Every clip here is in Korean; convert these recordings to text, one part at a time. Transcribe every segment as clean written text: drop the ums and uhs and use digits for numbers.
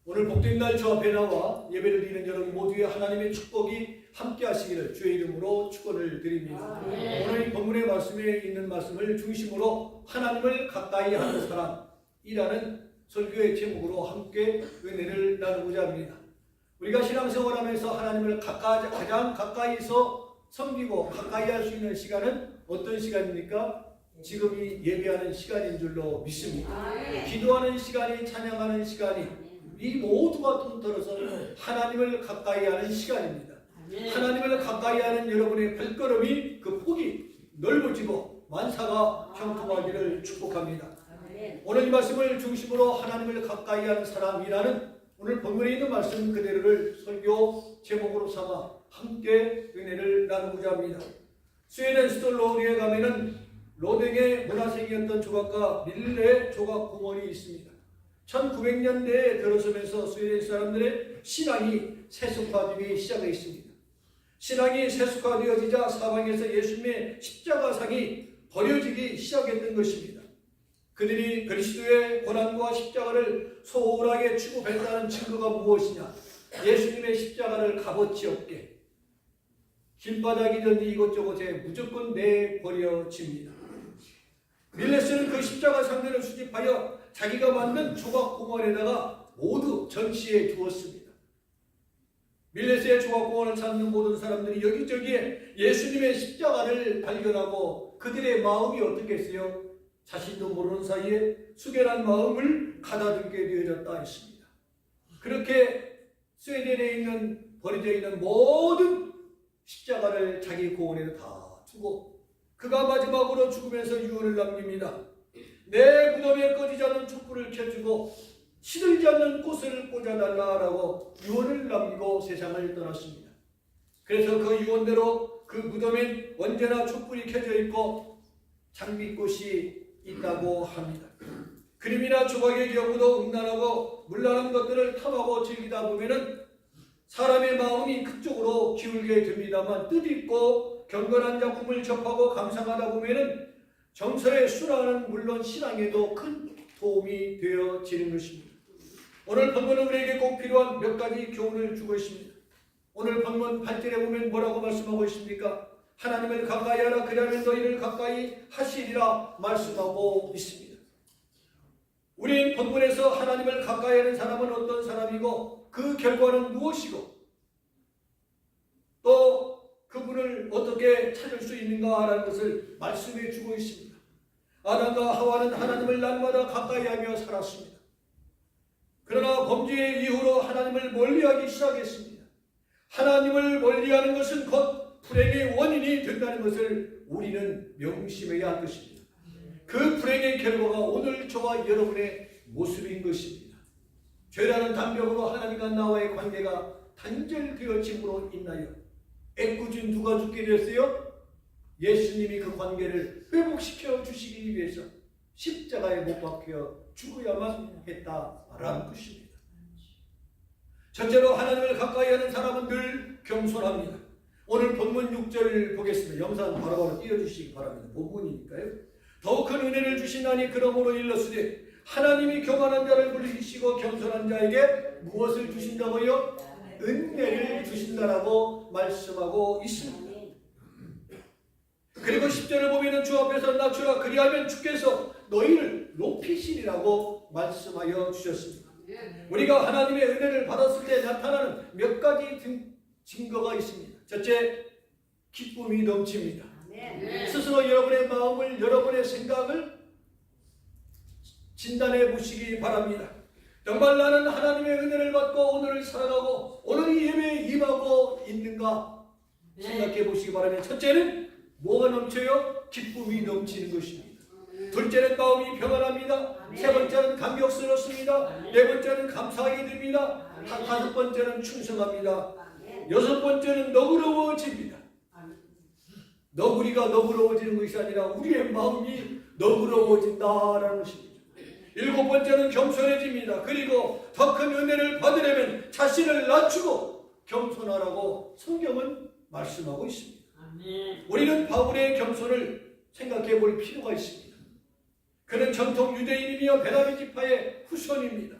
오늘 복된 날 주 앞에 나와 예배를 드리는 여러분 모두의 하나님의 축복이 함께 하시기를 주의 이름으로 축원을 드립니다. 오늘 이 본문의 말씀에 있는 말씀을 중심으로 하나님을 가까이 하는 사람이라는 설교의 제목으로 함께 은혜를 나누고자 합니다. 우리가 신앙생활하면서 하나님을 가장 가까이서 섬기고 가까이 할 수 있는 시간은 어떤 시간입니까? 지금이 예배하는 시간인 줄로 믿습니다. 기도하는 시간이, 찬양하는 시간이, 이 모두가 통틀어서 하나님을 가까이 하는 시간입니다. 하나님을 가까이 하는 여러분의 발걸음이 그 폭이 넓어지고 만사가 형통하기를 축복합니다. 오늘 이 말씀을 중심으로 하나님을 가까이 하는 사람이라는 오늘 본문에 있는 말씀 그대로를 설교 제목으로 삼아 함께 은혜를 나누고자 합니다. 스웨덴 스톨로리에 가면은 로댕의 문화생이었던 조각가 밀레 조각 공원이 있습니다. 1900년대에 들어서면서 스웨덴 사람들의 신앙이 세속화되기 시작했습니다. 신앙이 세속화되어지자 사방에서 예수님의 십자가상이 버려지기 시작했던 것입니다. 그들이 그리스도의 고난과 십자가를 소홀하게 취급했다는 증거가 무엇이냐? 예수님의 십자가를 값어치 없게 길바닥이든지 이곳저곳에 무조건 내버려집니다. 밀레스는 그 십자가 상대를 수집하여 자기가 만든 조각공원에다가 모두 전시해 두었습니다. 밀레스의 조각공원을 찾는 모든 사람들이 여기저기에 예수님의 십자가를 발견하고 그들의 마음이 어떻겠어요? 자신도 모르는 사이에 숙연한 마음을 가다듬게 되어졌다 했습니다. 그렇게 스웨덴에 있는 버려져 있는 모든 십자가를 자기 공원에 다 두고 그가 마지막으로 죽으면서 유언을 남깁니다. 내 무덤에 꺼지지 않는 촛불을 켜주고 시들지 않는 꽃을 꽂아달라라고 유언을 남기고 세상을 떠났습니다. 그래서 그 유언대로 그 무덤엔 언제나 촛불이 켜져 있고 장미꽃이 있다고 합니다. 그림이나 조각의 경우도 음란하고 문란한 것들을 탐하고 즐기다 보면은 사람의 마음이 그쪽으로 기울게 됩니다만 뜻있고 경건한 작품을 접하고 감상하다 보면은 정서의 순환은 물론 신앙에도 큰 도움이 되어지는 것입니다. 오늘 본문은 우리에게 꼭 필요한 몇 가지 교훈을 주고 있습니다. 오늘 본문 8절에 보면 뭐라고 말씀하고 있습니까? 하나님을 가까이 하라 그리하면 너희를 가까이 하시리라 말씀하고 있습니다. 우리 본문에서 하나님을 가까이 하는 사람은 어떤 사람이고 그 결과는 무엇이고 또 그분을 어떻게 찾을 수 있는가라는 것을 말씀해 주고 있습니다. 아담과 하와는 하나님을 날마다 가까이 하며 살았습니다. 그러나 범죄 이후로 하나님을 멀리하기 시작했습니다. 하나님을 멀리하는 것은 곧 불행의 원인이 된다는 것을 우리는 명심해야 할 것입니다. 그 불행의 결과가 오늘 저와 여러분의 모습인 것입니다. 죄라는 담벽으로 하나님과 나와의 관계가 단절되어짐으로 인하여 애꿎은 누가 죽게 됐어요? 예수님이 그 관계를 회복시켜 주시기 위해서 십자가에 못 박혀 죽어야만 했다라는 것입니다. 첫째로 하나님을 가까이 하는 사람은 늘 겸손합니다. 오늘 본문 6절 보겠습니다. 영상 바로바로 띄워주시기 바랍니다. 본문이니까요. 더욱 큰 은혜를 주시나니 그러므로 일렀으되 하나님이 교만한 자를 부르시고 겸손한 자에게 무엇을 주신다고요? 은혜를 주신다라고 말씀하고 있습니다. 그리고 10절을 보면 주 앞에서 낮추라 그리하면 주께서 너희를 높이시리라고 말씀하여 주셨습니다. 우리가 하나님의 은혜를 받았을 때 나타나는 몇 가지 증거가 있습니다. 첫째, 기쁨이 넘칩니다. 스스로 여러분의 마음을, 여러분의 생각을 진단해 보시기 바랍니다. 정말 나는 하나님의 은혜를 받고 오늘을 살아가고 오늘 이 예배에 임하고 있는가 생각해 보시기 바랍니다. 첫째는 뭐가 넘쳐요? 기쁨이 넘치는 것입니다. 둘째는 마음이 평안합니다. 세 번째는 감격스럽습니다. 네 번째는 감사하게 됩니다. 다섯 번째는 충성합니다. 여섯 번째는 너그러워집니다. 너구리가 너그러워지는 것이 아니라 우리의 마음이 너그러워진다라는 것입니다. 일곱 번째는 겸손해집니다. 그리고 더 큰 은혜를 받으려면 자신을 낮추고 겸손하라고 성경은 말씀하고 있습니다. 우리는 바울의 겸손을 생각해 볼 필요가 그는 전통 유대인이며 베냐민 지파의 후손입니다.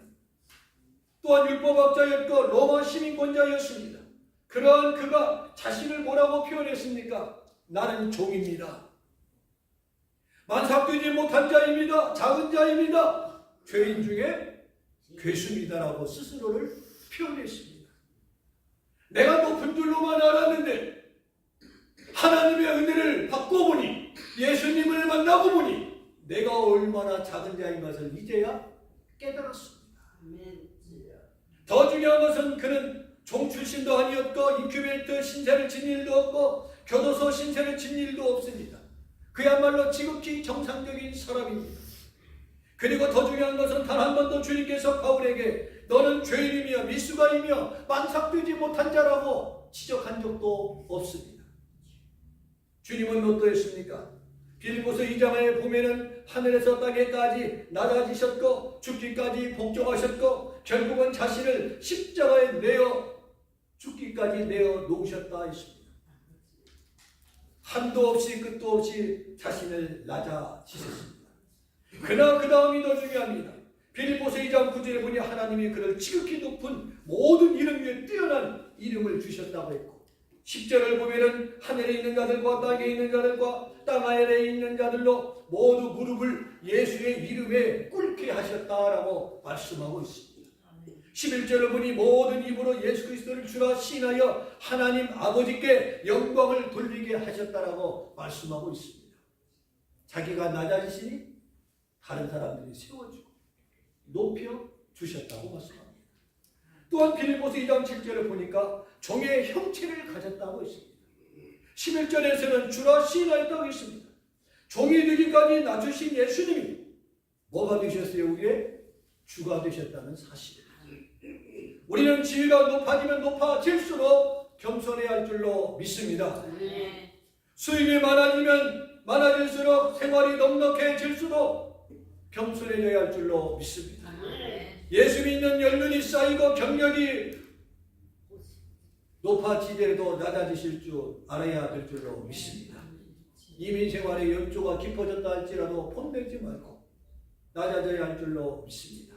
또 또한 율법학자였고 로마 시민권자였습니다. 그러한 그가 자신을 뭐라고 표현했습니까? 나는 종입니다. 만삭되지 못한 자입니다. 작은 자입니다. 죄인 중에 괴수입니다라고 스스로를 표현했습니다. 내가 높은 줄로만 알았는데 하나님의 은혜를 받고 보니, 예수님을 만나고 보니 내가 얼마나 작은 자인 것을 이제야 깨달았습니다. 더 중요한 것은 그는 종 출신도 아니었고 인큐베이터 신세를 진 일도 없고 교도소 신세를 진 일도 없습니다. 그야말로 지극히 정상적인 사람입니다. 그리고 더 중요한 것은 단 한 번도 주님께서 바울에게 너는 죄인이며 미수가이며 만삭되지 못한 자라고 지적한 적도 없습니다. 주님은 어떠했습니까? 빌립보서 2장에 보면은 하늘에서 땅에까지 낮아지셨고 죽기까지 복종하셨고 결국은 자신을 십자가에 내어 죽기까지 내어 놓으셨다 했습니다. 한도 없이 끝도 없이 자신을 낮아지셨습니다. 그러나 그 다음이 더 중요합니다. 빌립보서 2장 9절에 보니 하나님이 그를 지극히 높은 모든 이름 위에 뛰어난 이름을 주셨다고 했고 10절을 보면은 하늘에 있는 자들과 땅에 있는 자들과 땅 아래에 있는 자들로 모두 무릎을 예수의 이름에 꿇게 하셨다라고 말씀하고 있습니다. 11절을 보니 모든 입으로 예수 그리스도를 주라 시인하여 하나님 아버지께 영광을 돌리게 하셨다라고 말씀하고 있습니다. 자기가 낮아지시니 다른 사람들이 세워주고 높여 주셨다고 말씀합니다. 또한 빌립보서 2장 7절을 보니까 종의 형체를 가졌다고 했습니다. 11절에서는 주라 시인하였다고 했습니다. 종이 되기까지 낮추신 예수님이 뭐가 되셨어요? 우리의 주가 되셨다는 사실입니다. 우리는 지위가 높아지면 높아질수록 겸손해야 할 줄로 믿습니다. 수입이 많아지면 많아질수록 생활이 넉넉해질수록 겸손해져야 할 줄로 믿습니다. 예수 믿는 연륜이 쌓이고 경력이 높아지더라도 낮아지실 줄 알아야 될 줄로 믿습니다. 이민 생활의 연조가 깊어졌다 할지라도 폼내지 말고 낮아져야 할 줄로 믿습니다.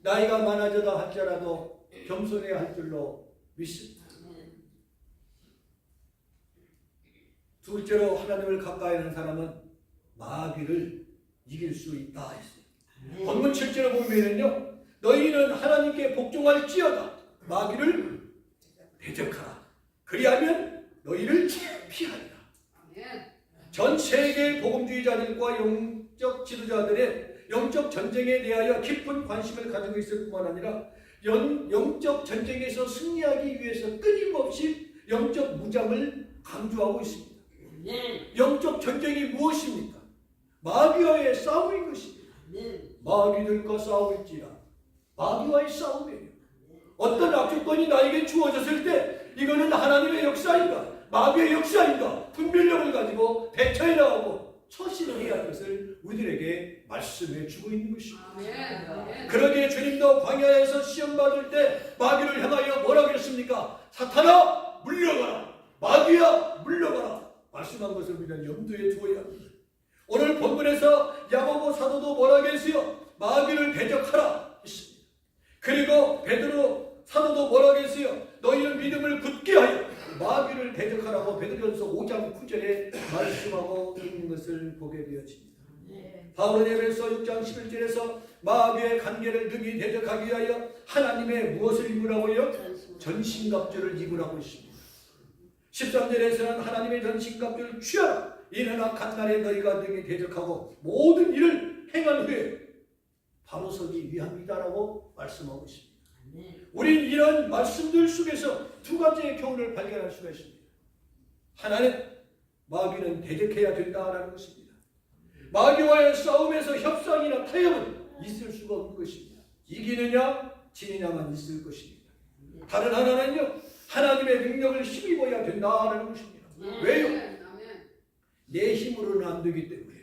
나이가 많아져다 할지라도 겸손해야 할 줄로 믿습니다. 둘째로 하나님을 가까이 하는 사람은 마귀를 이길 수 있다 했어요. 본문 7절을 보면은요, 너희는 하나님께 복종할지어다 마귀를 대적하라. 그리하면 너희를 피하리라. 전 세계 복음주의자들과 영적 지도자들의 영적 전쟁에 대하여 깊은 관심을 가지고 있을 뿐만 아니라 영적 전쟁에서 승리하기 위해서 끊임없이 영적 무장을 강조하고 있습니다. 영적 전쟁이 무엇입니까? 마귀와의 싸움인 것입니다. 마귀들과 싸울지라. 마귀와의 싸움이에요. 어떤 악조건이 나에게 주어졌을 때 이거는 하나님의 역사인가 마귀의 역사인가 분별력을 가지고 대처해 나가고 처신을 해야 할 것을 우리들에게 말씀해 주고 있는 것입니다. 그러기에 주님도 광야에서 시험 받을 때 마귀를 향하여 뭐라고 했습니까? 사탄아 물러가라. 마귀야 물러가라. 말씀한 것을 우리는 염두에 두어야 합니다. 오늘 본문에서 야고보 사도도 뭐라고 했어요? 마귀를 대적하라 했습니다. 그리고 베드로 사도도 뭐라고 했어요? 너희는 믿음을 굳게 하여 마귀를 대적하라고 베드로전서 5장 9절에 말씀하고 있는 것을 보게 되어집니다. 바울은 에베소 6장 11절에서 마귀의 관계를 능히 대적하기 위하여 하나님의 무엇을 입으라고요? 전신갑주를 입으라고 했습니다. 13절에서는 하나님의 전신갑주를 취하라. 이는 악한 날에 너희가 능히 대적하고 모든 일을 행한 후에 바로 서기 위함이다라고 말씀하고 있습니다. 우린 이런 말씀들 속에서 두 가지의 교훈을 발견할 수가 있습니다. 하나는 마귀는 대적해야 된다라는 것입니다. 마귀와의 싸움에서 협상이나 타협은 있을 수가 없는 것입니다. 이기느냐 지느냐만 있을 것입니다. 다른 하나는요, 하나님의 능력을 힘입어야 된다라는 것입니다. 왜요? 내 힘으로는 안 되기 때문에요.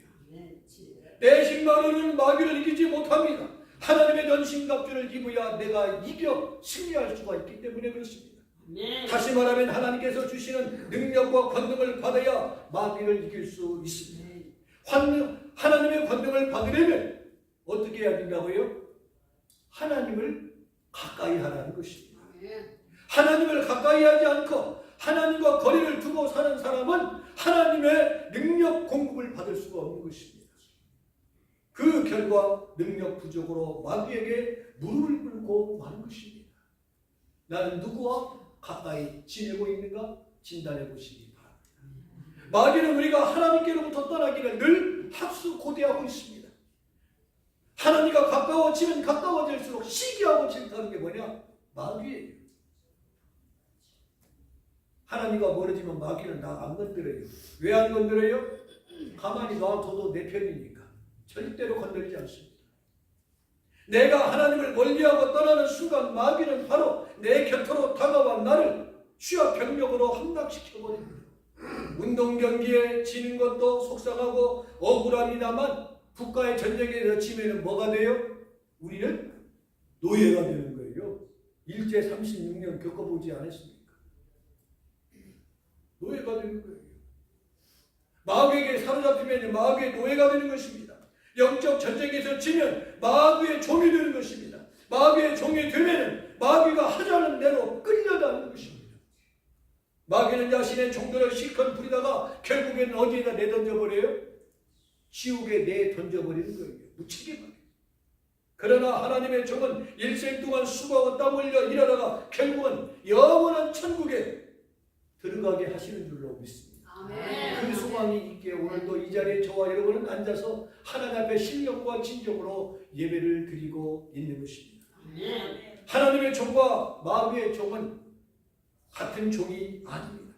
내 힘만으로는 마귀를 이기지 못합니다. 하나님의 전신갑주를 입어야 내가 이겨 승리할 수가 있기 때문에 그렇습니다. 다시 말하면 하나님께서 주시는 능력과 권능을 받아야 마귀를 이길 수 있습니다. 하나님의 권능을 받으려면 어떻게 해야 된다고요? 하나님을 가까이 하라는 것입니다. 하나님을 가까이 하지 않고 하나님과 거리를 두고 사는 사람은 하나님의 능력 공급을 받을 수가 없는 것입니다. 그 결과 능력 부족으로 마귀에게 무릎을 꿇고 마는 것입니다. 나는 누구와 가까이 지내고 있는가 진단해 보시기 바랍니다. 마귀는 우리가 하나님께로부터 떠나기를 늘 학수고대하고 있습니다. 하나님과 가까워지면 가까워질수록 시기하고 질투하는 게 뭐냐? 마귀예요. 하나님과 멀어지면 마귀는 나 안 건드려요. 왜 안 건드려요? 가만히 놔둬도 내 편이니까. 절대로 건드리지 않습니다. 내가 하나님을 멀리하고 떠나는 순간 마귀는 바로 내 곁으로 다가와 나를 취합병력으로 함락시켜버립니다. 운동 경기에 지는 것도 속상하고 억울합니다만 국가의 전쟁에서 지면은 뭐가 돼요? 우리는 노예가 되는 거예요. 일제 36년 겪어보지 않았습니까? 노예가 되는 거예요. 마귀에게 사로잡히면 마귀의 노예가 되는 것입니다. 영적 전쟁에서 지면 마귀의 종이 되는 것입니다. 마귀의 종이 되면 마귀가 하자는 대로 끌려다니는 것입니다. 마귀는 자신의 종들을 실컷 부리다가 결국에는 어디에다 내던져버려요? 지옥에 내던져버리는 거예요. 묻히게 말이에요. 그러나 하나님의 종은 일생 동안 수고하고 땀 흘려 일하다가 결국은 영원한 천국에 들어가게 하시는 줄로 믿습니다. 아멘. 그 소망이 있기에 오늘도 이 자리에 저와 여러분은 앉아서 하나님 앞에 신령과 진정으로 예배를 드리고 있는 것입니다. 아멘. 하나님의 종과 마귀의 종은 같은 종이 아닙니다.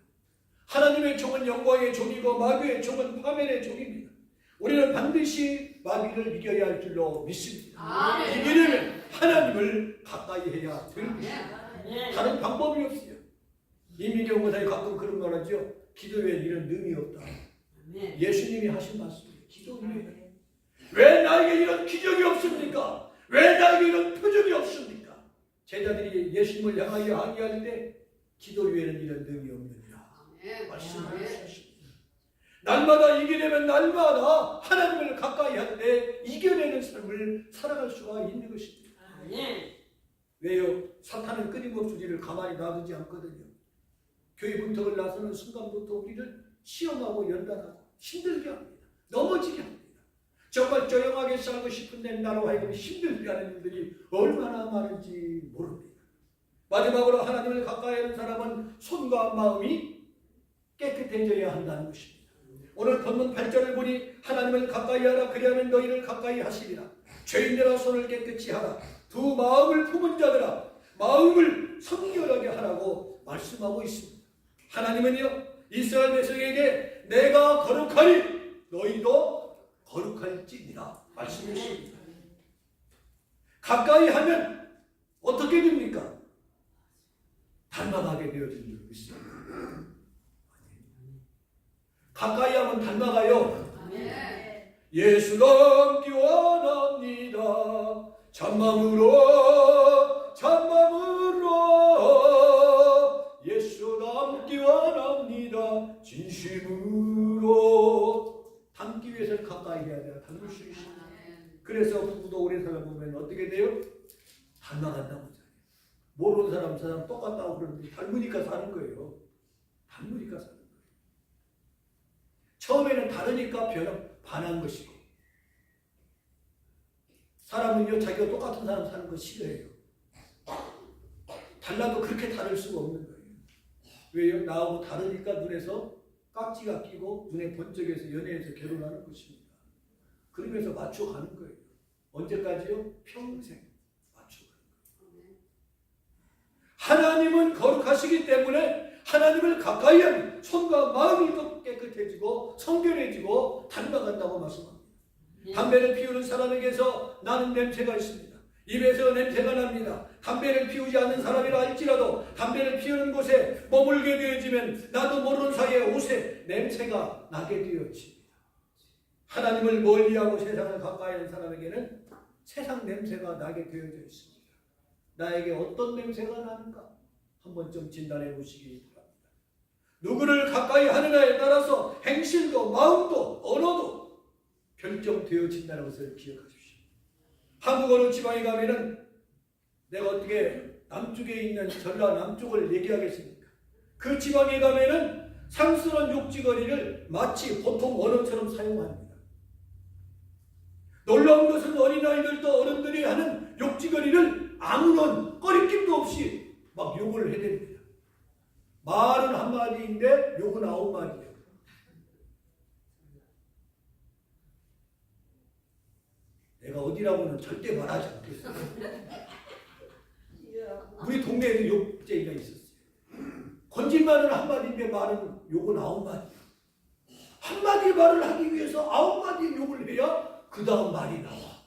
하나님의 종은 영광의 종이고 마귀의 종은 파멸의 종입니다. 우리는 반드시 마귀를 이겨야 할 줄로 믿습니다. 아멘. 이기려면 하나님을 가까이 해야 되는 것입니다. 아멘. 다른 방법이 없어요. 이민경 목사님 가끔 그런 말 하죠. 기도에 이런 능이 없다. 아멘. 예수님이 하신 말씀이에요. 기도 외에 왜 나에게 이런 기적이 없습니까? 왜 나에게 이런 표적이 없습니까? 제자들이 예수님을 향하여 항의할 때 기도 외에는 이런 능이 없느니라 말씀하셨습니다. 날마다 이기려면 날마다 하나님을 가까이 할 때 이겨내는 삶을 살아갈 수가 있는 것입니다. 아멘. 왜요? 사탄은 끊임없이 우리를 가만히 놔두지 않거든요. 교회 문턱을 나서는 순간부터 우리를 시험하고 연단하고 힘들게 합니다. 넘어지게 합니다. 정말 조용하게 살고 싶은데 나로 하여금 힘들게 하는 일들이 얼마나 많은지 모릅니다. 마지막으로 하나님을 가까이 하는 사람은 손과 마음이 깨끗해져야 한다는 것입니다. 오늘 본문 8절을 보니 하나님을 가까이 하라 그리하면 너희를 가까이 하시리라. 죄인들아 손을 깨끗이 하라. 두 마음을 품은 자들아 마음을 성결하게 하라고 말씀하고 있습니다. 하나님은요 이스라엘 백성에게 내가 거룩하니 너희도 거룩할지니라 말씀하십니다. 가까이 하면 어떻게 됩니까? 닮아가게 되어진 줄 믿습니다. 가까이 하면 닮아가요. 아멘. 예수 닮기 원합니다. 참마음으로 예수 닮기 원합니다. 진심으로 닮기 위해서 가까이 해야 돼요. 닮을 수 있습니다. 그래서 부부도 오래 살아보면 어떻게 돼요? 닮아간다고 하잖아요. 모르는 사람 똑같다고 그러는데 닮으니까 사는 거예요. 닮으니까 사는 거예요. 처음에는 다르니까 반한 것이고 사람은요 자기가 똑같은 사람 사는 거 싫어해요. 달라도 그렇게 다를 수가 없는 거예요. 왜요? 나하고 다르니까 눈에서 깍지가 끼고 눈에 번쩍여서 연애해서 결혼하는 것입니다. 그러면서 맞춰가는 거예요. 언제까지요? 평생 맞춰가는 거예요. 하나님은 거룩하시기 때문에 하나님을 가까이 하면 손과 마음이 더 깨끗해지고 성결해지고 닮아간다고 말씀합니다. 담배를 피우는 사람에게서 나는 냄새가 있습니다. 입에서 냄새가 납니다. 담배를 피우지 않는 사람이라 할지라도 담배를 피우는 곳에 머물게 되어지면 나도 모르는 사이에 옷에 냄새가 나게 되어집니다. 하나님을 멀리하고 세상을 가까이 하는 사람에게는 세상 냄새가 나게 되어져 있습니다. 나에게 어떤 냄새가 나는가 한번 좀 진단해 보시기 바랍니다. 누구를 가까이 하느냐에 따라서 행실도 마음도 언어도 결정되어진다는 것을 기억하십시오. 한국 어느 지방에 가면은 내가 어떻게 남쪽에 있는 전라남쪽을 얘기하겠습니까? 그 지방에 가면은 상스러운 욕지거리를 마치 보통 언어처럼 사용합니다. 놀라운 것은 어린아이들도 어른들이 하는 욕지거리를 아무런 꺼리낌도 없이 막 욕을 해댑니다. 말은 한마디인데 욕은 9마디예요. 내가 어디라고는 절대 말하지 않겠어요. 우리 동네에도 욕쟁이가 있었어요. 건질말은 한마디인데 말은 욕은 9마디. 한마디 말을 하기 위해서 9마디 욕을 해야 그 다음 말이 나와.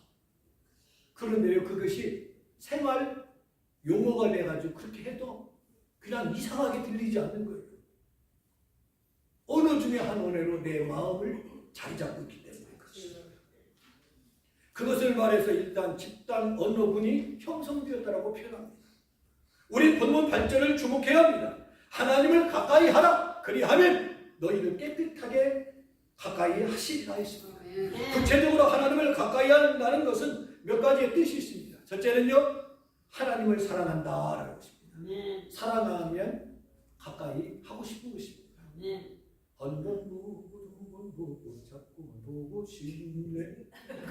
그런데요, 그것이 생활 용어가 돼가지고 그렇게 해도 그냥 이상하게 들리지 않는 거예요. 언어 중에 한 언어로 내 마음을 자리 잡고 있기 때문에 그렇습니다. 그것을 말해서 일단 집단 언어군이 형성되었다고 표현합니다. 우리 본문 발전을 주목해야 합니다. 하나님을 가까이 하라. 그리하면 너희를 깨끗하게 가까이 하시리라 했습니다. 구체적으로 하나님을 가까이 한다는 것은 몇 가지의 뜻이 있습니다. 첫째는요, 하나님을 사랑한다라는 것입니다. 사랑하면 가까이 하고 싶은 것입니다. 한 번 보고 두 번 보고 자꾸만 보고 싶네.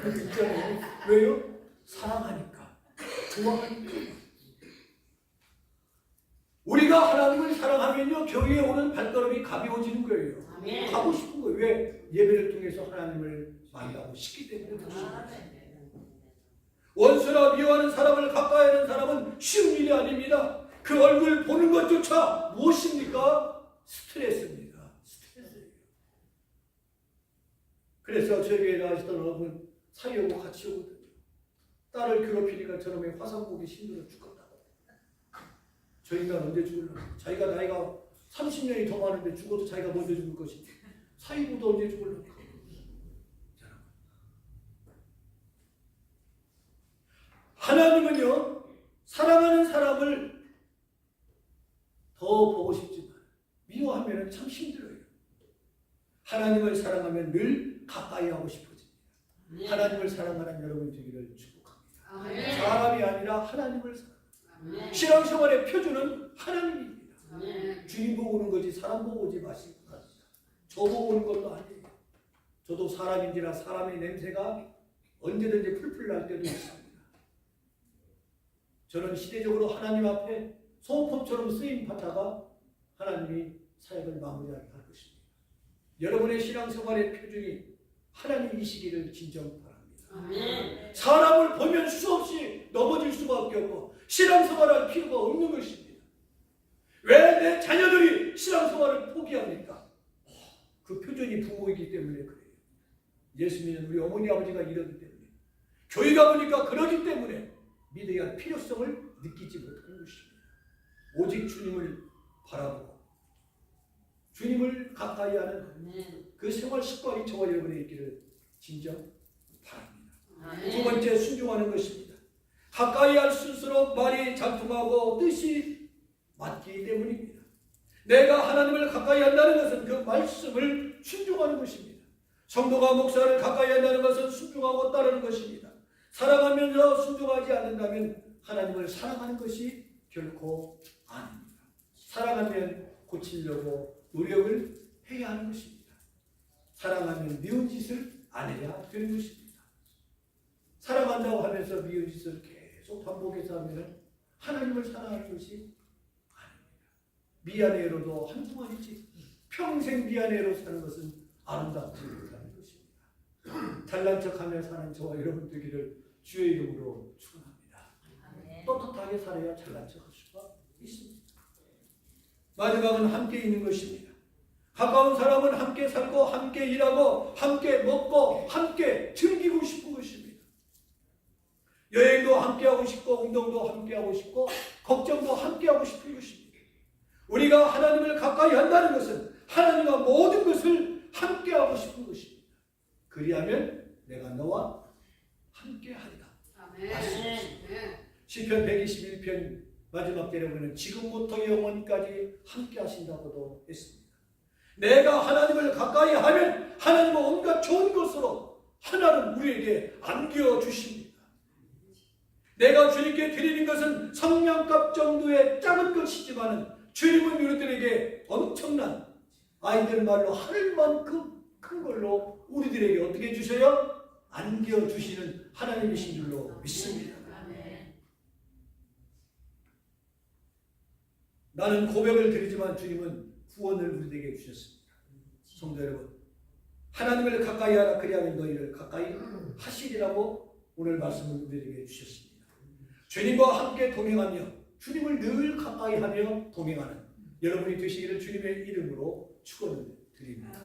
그 있잖아요. 왜요? 사랑하니까, 좋아하니까. 우리가 하나님을 사랑하면요, 교회에 오는 발걸음이 가벼워지는 거예요. 가고 싶은 거예요. 왜? 예배를 통해서 하나님을 만나고 싶기 때문에 그렇습니다. 원수나 미워하는 사람을 가까이 하는 사람은 쉬운 일이 아닙니다. 그 얼굴 보는 것조차 무엇입니까? 스트레스입니다. 스트레스예요. 그래서 저희 교회에 나가시던 어른 사이오고 같이 오거든요. 딸을 괴롭히니까 저놈의 화상 보기 힘들어 죽겠다고. 저 인간 언제 죽을려나? 자기가 나이가 30년이 더 많은데 죽어도 자기가 먼저 죽을 것인데 사이보도 언제 죽을려나? 하나님은요, 사랑하는 사람을 더 보고 싶지만 미워하면 참 힘들어요. 하나님을 사랑하면 늘 가까이 하고 싶어집니다. 하나님을 사랑하는 여러분 되기를 축복합니다. 사람이 아니라 하나님을 사랑합니다. 신앙생활의 표준은 하나님입니다. 주님 보고 오는 거지 사람 보고 오지 마시고 갑니다. 저 보고 오는 것도 아니에요. 저도 사람인지라 사람의 냄새가 언제든지 풀풀 날 때도 있습니다. 저는 시대적으로 하나님 앞에 소품처럼 쓰임 받다가 하나님이 사역을 마무리할 것입니다. 여러분의 신앙생활의 표준이 하나님이시기를 진정 바랍니다. 사람을 보면 수없이 넘어질 수밖에 없고 신앙생활할 필요가 없는 것입니다. 왜 내 자녀들이 신앙생활을 포기합니까? 그 표준이 부모이기 때문에 그래요. 예수 믿는 우리 어머니 아버지가 이러기 때문에, 교회 가보니까 그러기 때문에 믿어야 할 필요성을 느끼지 못하는 것입니다. 오직 주님을 바라보고 주님을 가까이 하는 그 생활 습관이 저와 여러분에 있기를 진정 바랍니다. 두 번째, 순종하는 것입니다. 가까이 할수록 말이 잘 통하고 뜻이 맞기 때문입니다. 내가 하나님을 가까이 한다는 것은 그 말씀을 순종하는 것입니다. 성도가 목사를 가까이 한다는 것은 순종하고 따르는 것입니다. 사랑하면서 순종하지 않는다면 하나님을 사랑하는 것이 결코 아닙니다. 사랑하면 고치려고 노력을 해야 하는 것입니다. 사랑하면 미운 짓을 안 해야 되는 것입니다. 사랑한다고 하면서 미운 짓을 계속 반복해서 하면 하나님을 사랑하는 것이 아닙니다. 미안해로도 한동안이지 평생 미안해로 사는 것은 아름답지 못하는 것입니다. 잘난 척하며 사는 저와 여러분 되기를 주의 이름으로 축원합니다. 떳떳하게 살아야 잘난 척할 수가 있습니다. 마지막은 함께 있는 것입니다. 가까운 사람은 함께 살고 함께 일하고 함께 먹고 함께 즐기고 싶은 것입니다. 여행도 함께 하고 싶고 운동도 함께 하고 싶고 걱정도 함께 하고 싶은 것입니다. 우리가 하나님을 가까이 한다는 것은 하나님과 모든 것을 함께 하고 싶은 것입니다. 그리하면 내가 너와 함께 하리라. 시편 121편 마지막 절에 보면 지금부터 영원까지 함께 하신다고도 했습니다. 내가 하나님을 가까이 하면 하나님은 온갖 좋은 것으로 하나는 우리에게 안겨주십니다. 내가 주님께 드리는 것은 성냥갑 정도의 작은 것이지만 주님은 우리들에게 엄청난 아이들 말로 하늘만큼 큰 걸로 우리들에게 어떻게 주셔요? 안겨주시는 하나님이신 줄로 믿습니다. 나는 고백을 드리지만 주님은 구원을 우리에게 주셨습니다. 성도 여러분, 하나님을 가까이 하라 그리하면 너희를 가까이 하시리라고 오늘 말씀을 우리에게 주셨습니다. 주님과 함께 동행하며 주님을 늘 가까이 하며 동행하는 여러분이 되시기를 주님의 이름으로 축원을 드립니다.